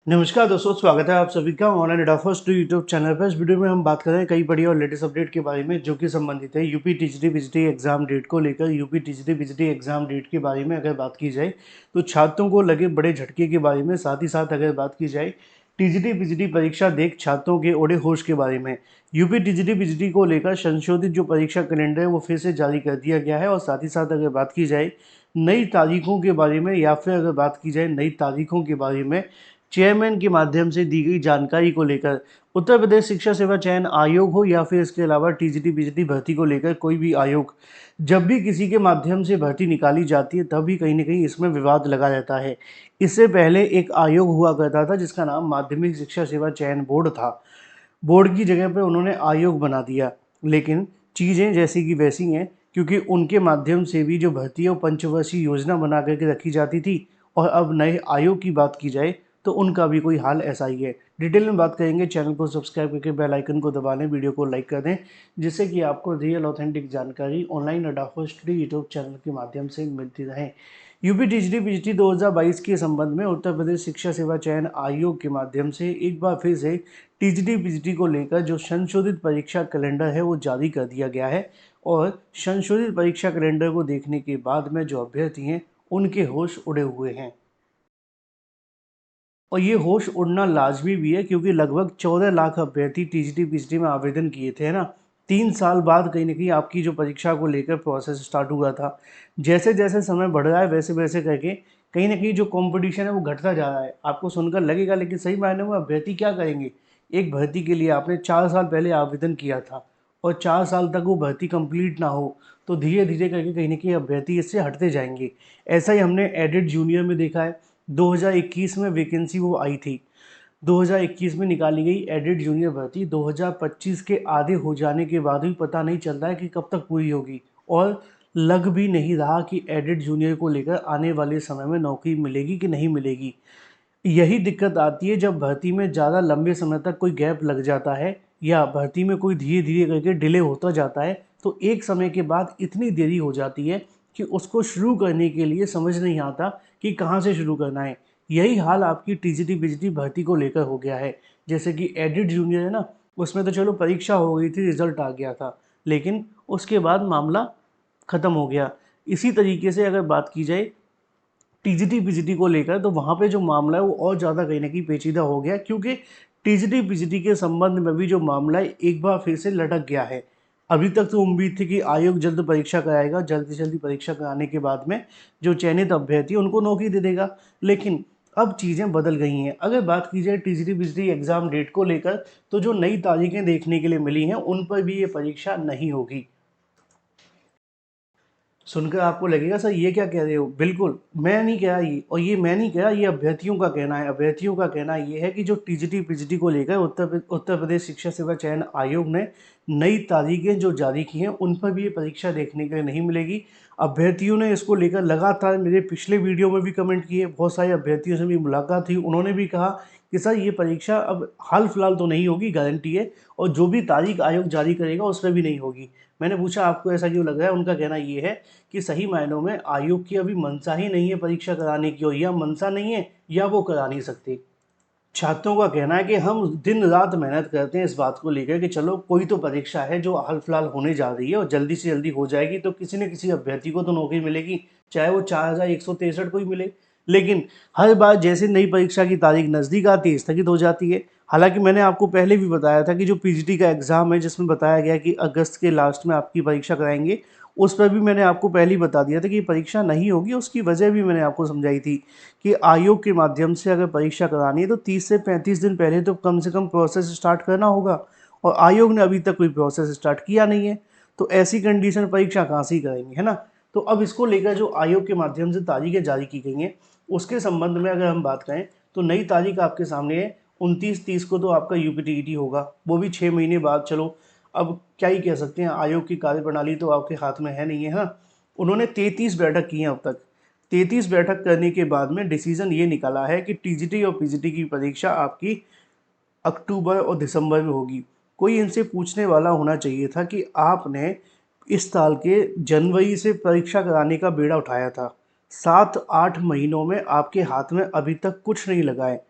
नमस्कार दोस्तों, स्वागत है आप सभी का online data first YouTube channel पर। इस वीडियो में हम बात कर रहे हैं कई बड़ी और लेटेस्ट अपडेट के बारे में जो कि संबंधित है UP TGT PGT exam date को लेकर। UP TGT PGT exam date के बारे में अगर बात की जाए तो छात्रों को लगे बड़े झटके के बारे में, साथ ही साथ अगर बात की जाए टीजीटी पीजीटी परीक्षा देख छात्रों के ओढ़े होश के बारे में। यूपी टीजीटी पीजीटी को लेकर संशोधित जो परीक्षा कैलेंडर है वो फिर से जारी कर दिया गया है। और साथ ही साथ अगर बात की जाए नई तारीखों के बारे में, या फिर अगर बात की जाए नई तारीखों के बारे में चेयरमैन के माध्यम से दी गई जानकारी को लेकर, उत्तर प्रदेश शिक्षा सेवा चयन आयोग हो या फिर इसके अलावा टीजीटी पीजीटी भर्ती को लेकर कोई भी आयोग, जब भी किसी के माध्यम से भर्ती निकाली जाती है तभी कहीं ना कहीं इसमें विवाद लगा रहता है। इससे पहले एक आयोग हुआ करता था जिसका नाम माध्यमिक शिक्षा सेवा चयन बोर्ड था। बोर्ड की जगह पर उन्होंने आयोग बना दिया, लेकिन चीज़ें जैसी की वैसी हैं, क्योंकि उनके माध्यम से भी जो भर्ती है वो पंचवर्षीय योजना बना करके रखी जाती थी। और अब नए आयोग की बात की जाए तो उनका भी कोई हाल ऐसा ही है। डिटेल में बात करेंगे, चैनल को सब्सक्राइब करके बेल आइकन को दबा लें, वीडियो को लाइक कर दें, जिससे कि आपको रियल ऑथेंटिक जानकारी ऑनलाइन अड्डा स्टडी यूट्यूब चैनल के माध्यम से मिलती रहे। यूपी टीजीटी पीजीटी 2022 के संबंध में उत्तर प्रदेश शिक्षा सेवा चयन आयोग के माध्यम से एक बार फिर से टीजीटी पीजीटी को लेकर जो संशोधित परीक्षा कैलेंडर है वो जारी कर दिया गया है। और संशोधित परीक्षा कैलेंडर को देखने के बाद में जो अभ्यर्थी हैं उनके होश उड़े हुए हैं। और ये होश उड़ना लाजमी भी है, क्योंकि लगभग 14 लाख अभ्यर्थी टीजीटी पीजीटी में आवेदन किए थे, है ना। 3 साल बाद कहीं ना कहीं आपकी जो परीक्षा को लेकर प्रोसेस स्टार्ट हुआ था। जैसे जैसे समय बढ़ रहा है वैसे वैसे करके कहीं ना कहीं जो कंपटीशन है वो घटता जा रहा है। आपको सुनकर लगेगा, लेकिन सही मायने में अभ्यर्थी क्या करेंगे। एक भर्ती के लिए आपने 4 साल पहले आवेदन किया था और 4 साल तक वो भर्ती कंप्लीट ना हो तो धीरे धीरे करके कहीं ना कहीं अभ्यर्थी इससे हटते जाएंगे। ऐसा ही हमने एडिट जूनियर में देखा है। 2021 में वैकेंसी वो आई थी, 2021 में निकाली गई एडिट जूनियर भर्ती 2025 के आधे हो जाने के बाद भी पता नहीं चल रहा है कि कब तक पूरी होगी। और लग भी नहीं रहा कि एडिट जूनियर को लेकर आने वाले समय में नौकरी मिलेगी कि नहीं मिलेगी। यही दिक्कत आती है जब भर्ती में ज़्यादा लंबे समय तक कोई गैप लग जाता है, या भर्ती में कोई धीरे धीरे करके डिले होता जाता है, तो एक समय के बाद इतनी देरी हो जाती है कि उसको शुरू करने के लिए समझ नहीं आता कि कहाँ से शुरू करना है। यही हाल आपकी टीजीटी पीजीटी भर्ती को लेकर हो गया है। जैसे कि एडिट जूनियर है ना, उसमें तो चलो परीक्षा हो गई थी, रिजल्ट आ गया था, लेकिन उसके बाद मामला ख़त्म हो गया। इसी तरीके से अगर बात की जाए टीजीटी पीजीटी को लेकर, तो वहाँ पे जो मामला है वो और ज़्यादा कहीं ना कहीं पेचीदा हो गया, क्योंकि टीजीटी पीजीटी के संबंध में भी जो मामला है एक बार फिर से लटक गया है। अभी तक तो उम्मीद थी कि आयोग जल्द परीक्षा कराएगा, जल्दी जल्दी परीक्षा कराने के बाद में जो चयनित अभ्यर्थी उनको नौकरी दे देगा, लेकिन अब चीज़ें बदल गई हैं। अगर बात की जाए टीजीटी पीजीटी एग्ज़ाम डेट को लेकर, तो जो नई तारीखें देखने के लिए मिली हैं उन पर भी ये परीक्षा नहीं होगी। सुनकर आपको लगेगा सर ये क्या कह रहे हो, बिल्कुल मैं नहीं कह रहा ये, और ये मैं नहीं कह रहा, ये अभ्यर्थियों का कहना है। अभ्यर्थियों का कहना ये है कि जो टीजीटी पीजीटी को लेकर उत्तर प्रदेश शिक्षा सेवा चयन आयोग ने नई तारीखें जो जारी की हैं उन पर भी ये परीक्षा देखने के लिए नहीं मिलेगी। अभ्यर्थियों ने इसको लेकर लगातार मेरे पिछले वीडियो में भी कमेंट किए, बहुत सारे अभ्यर्थियों से भी मुलाकात हुई, उन्होंने भी कहा कि सर ये परीक्षा अब हाल फिलहाल तो नहीं होगी, गारंटी है, और जो भी तारीख आयोग जारी करेगा उस पर भी नहीं होगी। मैंने पूछा आपको ऐसा क्यों लग रहा है, उनका कहना ये है कि सही मायनों में आयोग की अभी मंशा ही नहीं है परीक्षा कराने की, और या मंशा नहीं है या वो करा नहीं सकते। छात्रों का कहना है कि हम दिन रात मेहनत करते हैं इस बात को लेकर कि चलो कोई तो परीक्षा है जो हाल फिलहाल होने जा रही है और जल्दी से जल्दी हो जाएगी तो किसी न किसी अभ्यर्थी को तो नौकरी मिलेगी, चाहे वो 4163 को ही मिले। लेकिन हर बार जैसे नई परीक्षा की तारीख नज़दीक आती है स्थगित हो जाती है। हालांकि मैंने आपको पहले भी बताया था कि जो पीजीटी का एग्ज़ाम है जिसमें बताया गया कि अगस्त के लास्ट में आपकी परीक्षा कराएंगे, उस पर भी मैंने आपको पहले ही बता दिया था कि परीक्षा नहीं होगी। उसकी वजह भी मैंने आपको समझाई थी कि आयोग के माध्यम से अगर परीक्षा करानी है तो 30 से 35 दिन पहले तो कम से कम प्रोसेस स्टार्ट करना होगा, और आयोग ने अभी तक कोई प्रोसेस स्टार्ट किया नहीं है। तो ऐसी कंडीशन परीक्षा कहाँ से ही करेंगे, है ना। तो अब इसको लेकर जो आयोग के माध्यम से तारीखें जारी की गई हैं उसके संबंध में अगर हम बात करें तो नई तारीख आपके सामने है। 29-30 को तो आपका यूपीटीईटी होगा, वो भी 6 महीने बाद। चलो अब क्या ही कह सकते हैं, आयोग की कार्यप्रणाली तो आपके हाथ में है नहीं है। हाँ, उन्होंने 33 बैठक की हैं अब तक। 33 बैठक करने के बाद में डिसीजन ये निकाला है कि टीजीटी और पीजीटी की परीक्षा आपकी अक्टूबर और दिसंबर में होगी। कोई इनसे पूछने वाला होना चाहिए था कि आपने इस साल के जनवरी से परीक्षा कराने का बेड़ा उठाया था, 7-8 महीनों में आपके हाथ में अभी तक कुछ नहीं लगा है।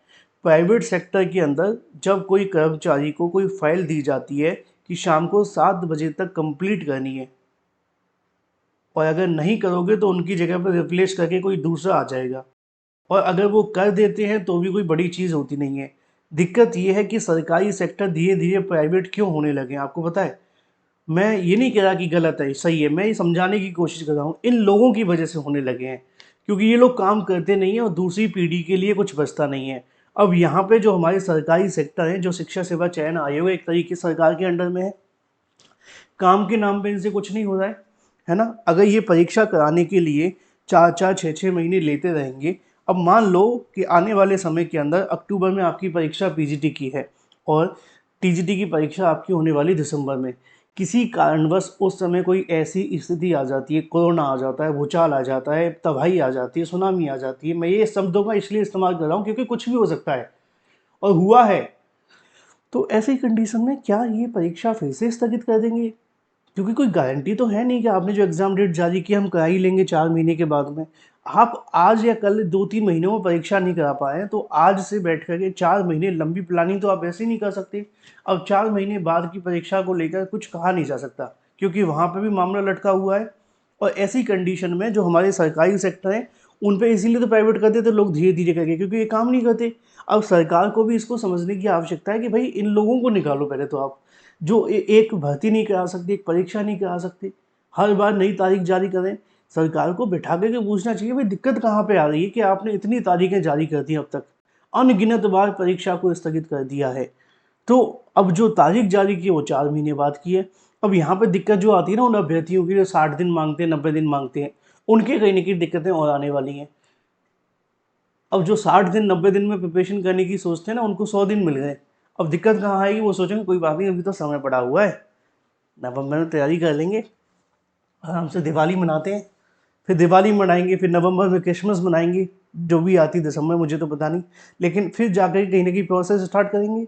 प्राइवेट सेक्टर के अंदर जब कोई कर्मचारी को कोई फाइल दी जाती है कि शाम को 7 बजे तक कंप्लीट करनी है, और अगर नहीं करोगे तो उनकी जगह पर रिप्लेस करके कोई दूसरा आ जाएगा, और अगर वो कर देते हैं तो भी कोई बड़ी चीज़ होती नहीं है। दिक्कत ये है कि सरकारी सेक्टर धीरे धीरे प्राइवेट क्यों होने लगे हैं, आपको पता है? मैं ये नहीं कह रहा कि गलत है, सही है, मैं ये समझाने की कोशिश कर रहा हूँ, इन लोगों की वजह से होने लगे हैं, क्योंकि ये लोग काम करते नहीं हैं और दूसरी पीढ़ी के लिए कुछ बचता नहीं है। अब यहाँ पे जो हमारे सरकारी सेक्टर हैं, जो शिक्षा सेवा चयन आयोग एक तरीके सरकार के अंडर में है, काम के नाम पे इनसे कुछ नहीं हो रहा है ना? अगर ये परीक्षा कराने के लिए 4-4 6-6 महीने लेते रहेंगे, अब मान लो कि आने वाले समय के अंदर अक्टूबर में आपकी परीक्षा पीजीटी की है और टीजीटी की परीक्षा आपकी होने वाली दिसंबर में। किसी कारणवश उस समय कोई ऐसी स्थिति आ जाती है, कोरोना आ जाता है, भूचाल आ जाता है, तबाही आ जाती है, सुनामी आ जाती है। मैं ये शब्दों का इसलिए इस्तेमाल कर रहा हूँ क्योंकि कुछ भी हो सकता है और हुआ है। तो ऐसी कंडीशन में क्या ये परीक्षा फिर से स्थगित कर देंगे? क्योंकि कोई गारंटी तो है नहीं कि आपने जो एग्ज़ाम डेट जारी की हम करा ही लेंगे 4 महीने के बाद में। आप आज या कल 2-3 महीनों में परीक्षा नहीं करा पाए हैं, तो आज से बैठ कर के 4 महीने लंबी प्लानिंग तो आप ऐसे ही नहीं कर सकते। अब 4 महीने बाद की परीक्षा को लेकर कुछ कहा नहीं जा सकता, क्योंकि वहाँ पे भी मामला लटका हुआ है। और ऐसी कंडीशन में जो हमारे सरकारी सेक्टर हैं, उन पे इसीलिए तो प्राइवेट कर देते लोग धीरे-धीरे करके, क्योंकि ये काम नहीं करते। अब सरकार को भी इसको समझने की आवश्यकता है कि भाई इन लोगों को निकालो पहले तो आप। जो एक भर्ती नहीं करा सकते, एक परीक्षा नहीं करा सकते, हर बार नई तारीख जारी करें। सरकार को बिठा के पूछना चाहिए भाई दिक्कत कहाँ पे आ रही है कि आपने इतनी तारीखें जारी कर दी अब तक, अनगिनत बार परीक्षा को स्थगित कर दिया है। तो अब जो तारीख जारी की है वो 4 महीने बाद की है। अब यहाँ पे दिक्कत जो आती है ना उन अभ्यर्थियों की जो 60 दिन मांगते हैं, 90 दिन मांगते हैं, उनके कहीं न कहीं दिक्कतें और आने वाली हैं। अब जो 60 दिन 90 दिन में प्रिपरेशन करने की सोचते हैं ना, उनको 100 दिन मिल गए। अब दिक्कत कहाँ आएगी, वो सोचेंगे कोई बात नहीं अभी तो समय पड़ा हुआ है, नवंबर में तैयारी कर लेंगे, आराम से दिवाली मनाते हैं, फिर दिवाली मनाएंगे, फिर नवंबर में क्रिसमस मनाएंगे, जो भी आती दिसंबर मुझे तो पता नहीं, लेकिन फिर जाकर कहीं ना कहीं प्रोसेस स्टार्ट करेंगे।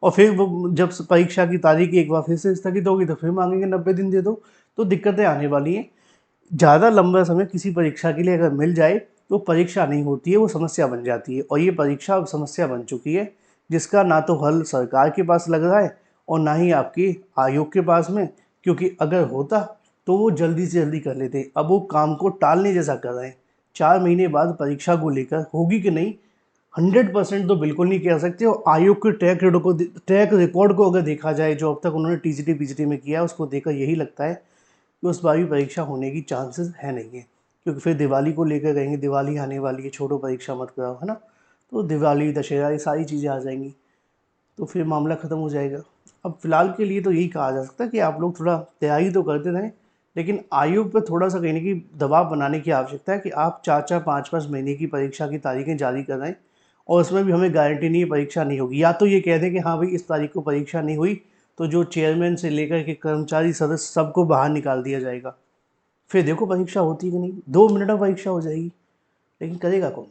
और फिर वो जब परीक्षा की तारीख एक बार फिर से स्थगित होगी तो फिर मांगेंगे 90 दिन दे दो। तो दिक्कतें आने वाली हैं। ज़्यादा लंबा समय किसी परीक्षा के लिए अगर मिल जाए तो परीक्षा नहीं होती है, वो समस्या बन जाती है, और ये परीक्षा अब समस्या बन चुकी है, जिसका ना तो हल सरकार के पास लग रहा है और ना ही आपके आयोग के पास में, क्योंकि अगर होता तो वो जल्दी से जल्दी कर लेते। अब वो काम को टालने जैसा कर रहे हैं। 4 महीने बाद परीक्षा को लेकर होगी कि नहीं, 100% तो बिल्कुल नहीं कह सकते। और आयोग के ट्रैक रिकॉर्ड को अगर देखा जाए, जो अब तक उन्होंने टीजीटी पीजीटी में किया है, उसको देखकर यही लगता है कि उस बार भी परीक्षा होने की चांसेस है नहीं है, क्योंकि फिर दिवाली को लेकर कहेंगे दिवाली आने वाली है, छोड़ो परीक्षा मत कराओ, है ना? तो दिवाली दशहरा ये सारी चीज़ें आ जाएंगी, तो फिर मामला ख़त्म हो जाएगा। अब फ़िलहाल के लिए तो यही कहा जा सकता है कि आप लोग थोड़ा तैयारी तो करते रहें, लेकिन आयोग पर थोड़ा सा कहीं न कहीं दबाव बनाने की आवश्यकता है कि आप 4-4 5-5 महीने की परीक्षा की तारीखें जारी कर रहे हैं, और उसमें भी हमें गारंटी नहीं है परीक्षा नहीं होगी। या तो ये कह दें कि हाँ भाई इस तारीख को परीक्षा नहीं हुई, तो जो चेयरमैन से लेकर के कर्मचारी सदस्य सबको बाहर निकाल दिया जाएगा। फिर देखो परीक्षा होती है कि नहीं, 2 मिनट में परीक्षा हो जाएगी, लेकिन करेगा कौन?